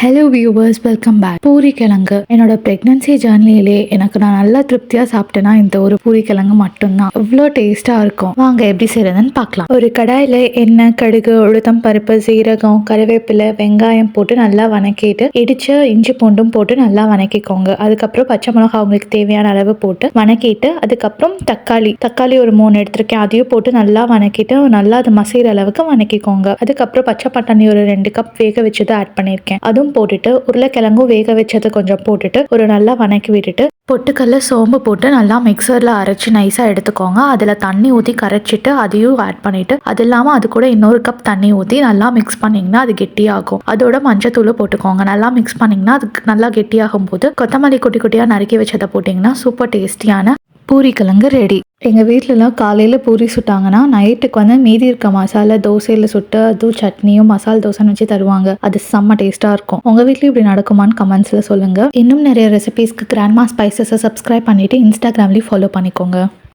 Hello viewers, welcome back. Puri கிழங்கு என்னோட pregnancy ஜேர்னிலே எனக்கு நான் நல்லா திருப்தியாக சாப்பிட்டேன்னா இந்த ஒரு பூரி கிழங்கு மட்டும்தான். இவ்வளோ டேஸ்ட்டாக இருக்கும். வாங்க எப்படி செய்யறதுன்னு பார்க்கலாம். ஒரு கடாயில் எண்ணெய், கடுகு, உளுத்தம் பருப்பு, சீரகம், கருவேப்பிலை, வெங்காயம் போட்டு நல்லா வணக்கிட்டு இடிச்ச இஞ்சி பூண்டும் போட்டு நல்லா வணக்கிக்கோங்க. அதுக்கப்புறம் பச்சை மிளகா உங்களுக்கு தேவையான அளவு போட்டு வணக்கிட்டு அதுக்கப்புறம் தக்காளி ஒரு 3 எடுத்திருக்கேன். அதையும் போட்டு நல்லா வணக்கிட்டு நல்லா அது மசிகிற அளவுக்கு வணக்கிக்கோங்க. அதுக்கப்புறம் பச்சை பட்டாணி ஒரு 2 கப் வேக வச்சதை ஆட் பண்ணியிருக்கேன். அதுவும் போட்டுட்டு உருளைக்கிழங்கும் வேக வச்சது கொஞ்சம் போட்டுட்டு ஒரு நல்லா வணக்கி விட்டுட்டு பொட்டுக்கல்ல, சோம்பு போட்டு நல்லா மிக்சரில் அரைச்சி நைஸாக எடுத்துக்கோங்க. அதில் தண்ணி ஊற்றி கரைச்சிட்டு அதையும் ஆட் பண்ணிவிட்டு அது இல்லாமல் அது கூட இன்னொரு கப் தண்ணி ஊற்றி நல்லா மிக்ஸ் பண்ணிங்கன்னா அது கெட்டியாகும். அதோட மஞ்சத்தூள் போட்டுக்கோங்க. நல்லா மிக்ஸ் பண்ணிங்கன்னா அது நல்லா கெட்டியாகும் போது கொத்தமல்லி குட்டி குட்டியாக நறுக்கி வச்சதை போட்டிங்கன்னா சூப்பர் டேஸ்டியான பூரி கிழங்கு ரெடி. எங்கள் வீட்டிலலாம் காலையில் பூரி சுட்டாங்கன்னா நைட்டுக்கு மீதி இருக்க மசாலா தோசையில் சுட்டு அதுவும் சட்னியும் மசால் தோசைன்னு வச்சு தருவாங்க. அது செம்ம டேஸ்ட்டாக இருக்கும். உங்கள் வீட்லேயும் இப்படி நடக்குமான்னு கமெண்ட்ஸில் சொல்லுங்கள். இன்னும் நிறைய ரெசிபீஸ்க்கு கிராண்ட்மா ஸ்பைசஸை சப்ஸ்கிரைப் பண்ணிவிட்டு இன்ஸ்டாகிராம்லேயும் ஃபாலோ பண்ணிக்கோங்க.